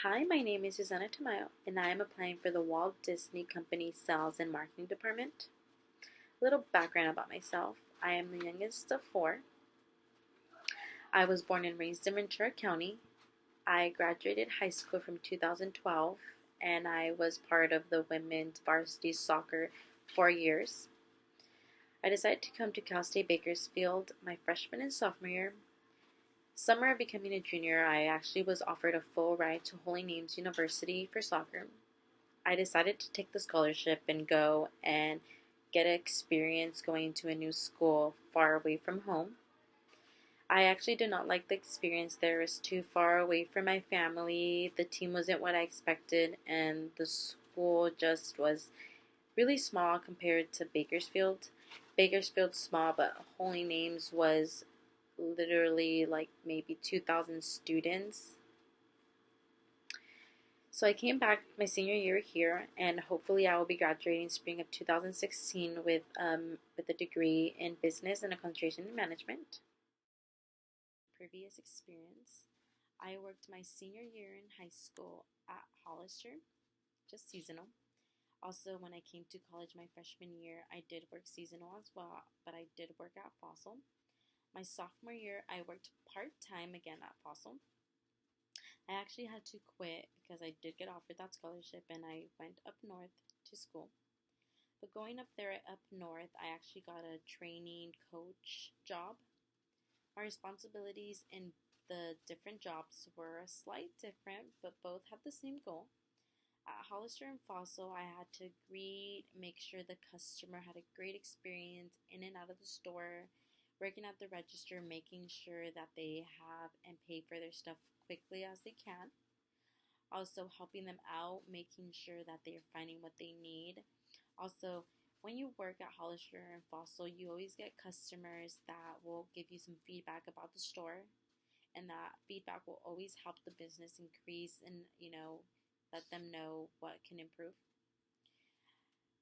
Hi, my name is Susanna Tamayo, and I am applying for the Walt Disney Company Sales and Marketing Department. A little background about myself. I am the youngest of four. I was born and raised in Ventura County. I graduated high school from 2012, and I was part of the women's varsity soccer 4 years. I decided to come to Cal State Bakersfield my freshman and sophomore year. Summer of becoming a junior, I actually was offered a full ride to Holy Names University for soccer. I decided to take the scholarship and go and get experience going to a new school far away from home. I actually did not like the experience there. It was too far away from my family. The team wasn't what I expected, and the school just was really small compared to Bakersfield. Bakersfield's small, but Holy Names was literally like maybe 2,000 students. So I came back my senior year here, and hopefully I will be graduating spring of 2016 with a degree in business and a concentration in management. Previous experience, I worked my senior year in high school at Hollister, just seasonal. Also, when I came to college my freshman year, I did work seasonal as well, but I did work at Fossil. My sophomore year, I worked part time again at Fossil. I actually had to quit because I did get offered that scholarship and I went up north to school. But going up there up north, I actually got a training coach job. My responsibilities in the different jobs were a slight different, but both had the same goal. At Hollister and Fossil, I had to greet, make sure the customer had a great experience in and out of the store, working at the register, making sure that they have and pay for their stuff quickly as they can. Also, helping them out, making sure that they are finding what they need. Also, when you work at Hollister and Fossil, you always get customers that will give you some feedback about the store, and that feedback will always help the business increase and, let them know what can improve.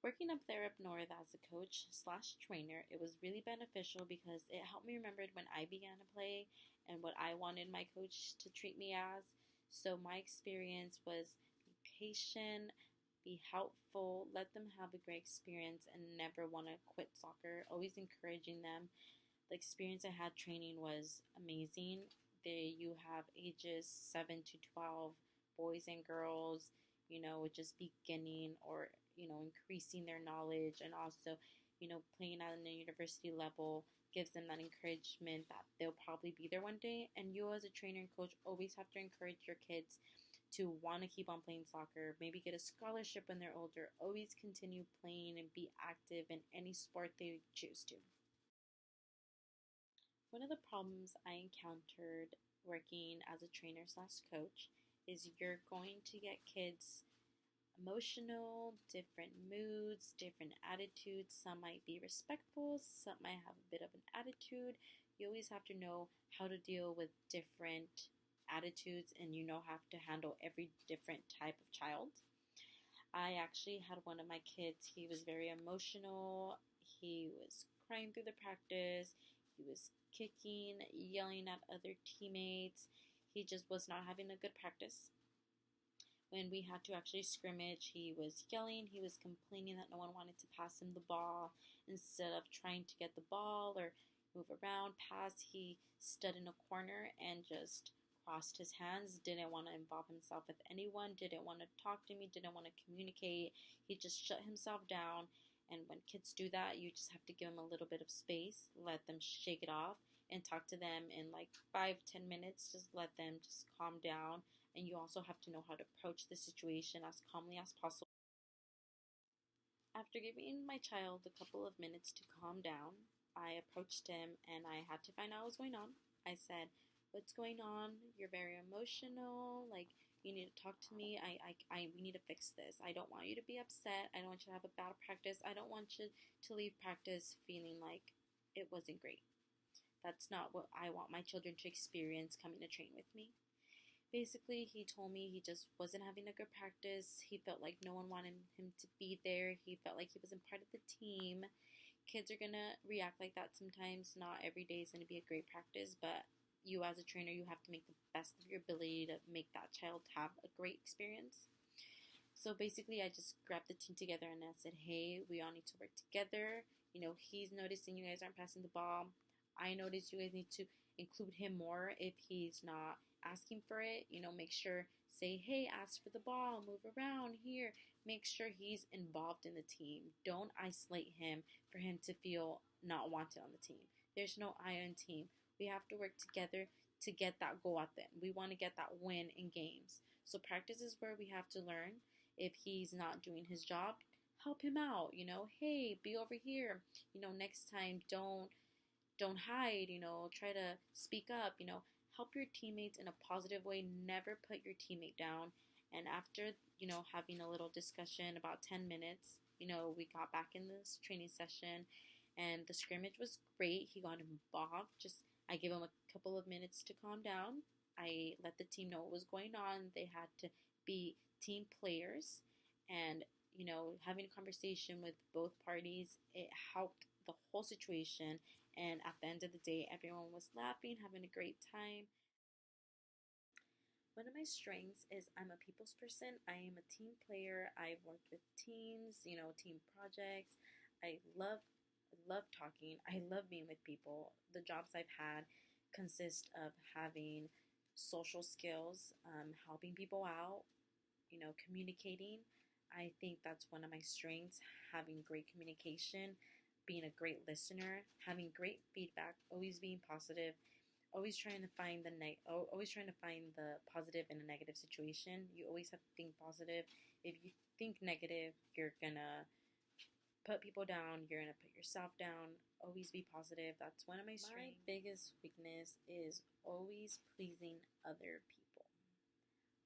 Working up there up north as a coach slash trainer, it was really beneficial because it helped me remember when I began to play and what I wanted my coach to treat me as. So my experience was be patient, be helpful, let them have a great experience, and never want to quit soccer. Always encouraging them. The experience I had training was amazing. You have ages 7 to 12, boys and girls, just beginning or increasing their knowledge, and also playing at a university level gives them that encouragement that they'll probably be there one day. And you as a trainer and coach always have to encourage your kids to want to keep on playing soccer, maybe get a scholarship when they're older, always continue playing and be active in any sport they choose to. One of the problems I encountered working as a trainer slash coach is you're going to get kids emotional, different moods, different attitudes. Some might be respectful, some might have a bit of an attitude. You always have to know how to deal with different attitudes, and have to handle every different type of child. I actually had one of my kids, he was very emotional. He was crying through the practice. He was kicking, yelling at other teammates. He just was not having a good practice. When we had to actually scrimmage, he was yelling, he was complaining that no one wanted to pass him the ball. Instead of trying to get the ball or move around, pass, he stood in a corner and just crossed his hands, didn't want to involve himself with anyone, didn't want to talk to me, didn't want to communicate. He just shut himself down. And when kids do that, you just have to give them a little bit of space, let them shake it off, and talk to them in like 5-10 minutes. Just let them just calm down, and you also have to know how to approach the situation as calmly as possible. After giving my child a couple of minutes to calm down, I approached him and I had to find out what was going on. I said, "What's going on? You're very emotional. Like, you need to talk to me. We need to fix this. I don't want you to be upset. I don't want you to have a bad practice. I don't want you to leave practice feeling like it wasn't great. That's not what I want my children to experience coming to train with me." Basically, he told me he just wasn't having a good practice. He felt like no one wanted him to be there. He felt like he wasn't part of the team. Kids are gonna react like that sometimes. Not every day is gonna be a great practice, but you as a trainer, you have to make the best of your ability to make that child have a great experience. So basically, I just grabbed the team together and I said, hey, we all need to work together. He's noticing you guys aren't passing the ball. I noticed you guys need to include him more if he's not asking for it. Make sure, say, hey, ask for the ball, move around here. Make sure he's involved in the team. Don't isolate him for him to feel not wanted on the team. There's no I on team. We have to work together to get that goal at the end. We want to get that win in games. So practice is where we have to learn. If he's not doing his job, help him out. Hey, be over here. Next time, don't hide. Try to speak up. Help your teammates in a positive way. Never put your teammate down. And after having a little discussion, about 10 minutes, we got back in this training session, and the scrimmage was great. He got involved. Just I gave him a couple of minutes to calm down. I let the team know what was going on. They had to be team players, and having a conversation with both parties, it helped the whole situation. And at the end of the day, everyone was laughing, having a great time. One of my strengths is I'm a people's person. I am a team player. I've worked with teams, team projects. I love talking. I love being with people. The jobs I've had consist of having social skills, helping people out, communicating. I think that's one of my strengths, having great communication, being a great listener, having great feedback, always being positive, always trying to find always trying to find the positive in a negative situation. You always have to think positive. If you think negative, you're gonna put people down, you're gonna put yourself down. Always be positive. That's one of my strengths. My biggest weakness is always pleasing other people.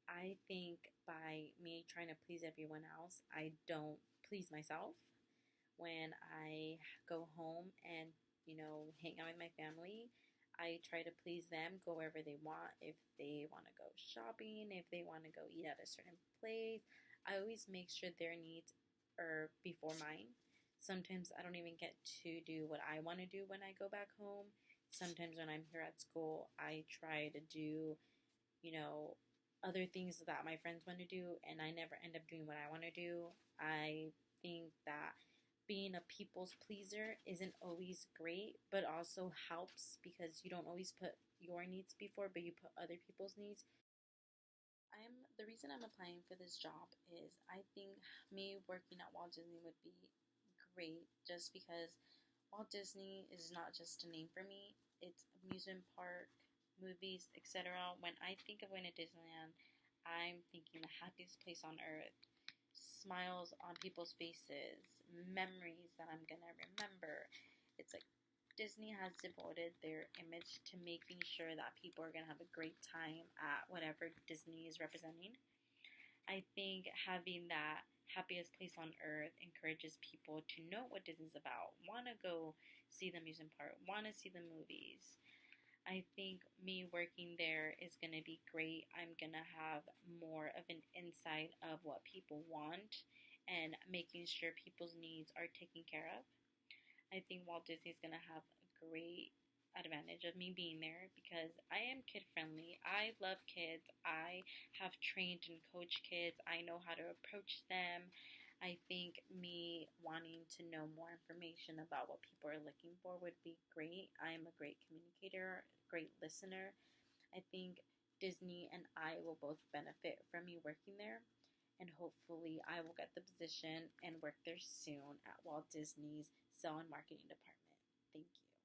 I think by me trying to please everyone else, I don't please myself. When I go home and, hang out with my family, I try to please them, go wherever they want. If they want to go shopping, if they want to go eat at a certain place, I always make sure their needs are before mine. Sometimes I don't even get to do what I want to do when I go back home. Sometimes when I'm here at school, I try to do, you know, other things that my friends want to do, and I never end up doing what I want to do. I think that being a people's pleaser isn't always great, but also helps because you don't always put your needs before, but you put other people's needs. The reason I'm applying for this job is I think me working at Walt Disney would be great just because Walt Disney is not just a name for me. It's amusement park, movies, etc. When I think of going to Disneyland, I'm thinking the happiest place on earth. Smiles on people's faces, memories that I'm gonna remember. It's like Disney has devoted their image to making sure that people are gonna have a great time at whatever Disney is representing. I think having that happiest place on earth encourages people to know what Disney's about, want to go see the amusement park, want to see the movies. I think me working there is going to be great. I'm going to have more of an insight of what people want and making sure people's needs are taken care of. I think Walt Disney is going to have a great advantage of me being there because I am kid friendly. I love kids. I have trained and coached kids. I know how to approach them. I think me wanting to know more information about what people are looking for would be great. I am a great communicator, great listener. I think Disney and I will both benefit from me working there, and hopefully I will get the position and work there soon at Walt Disney's Sales and Marketing Department. Thank you.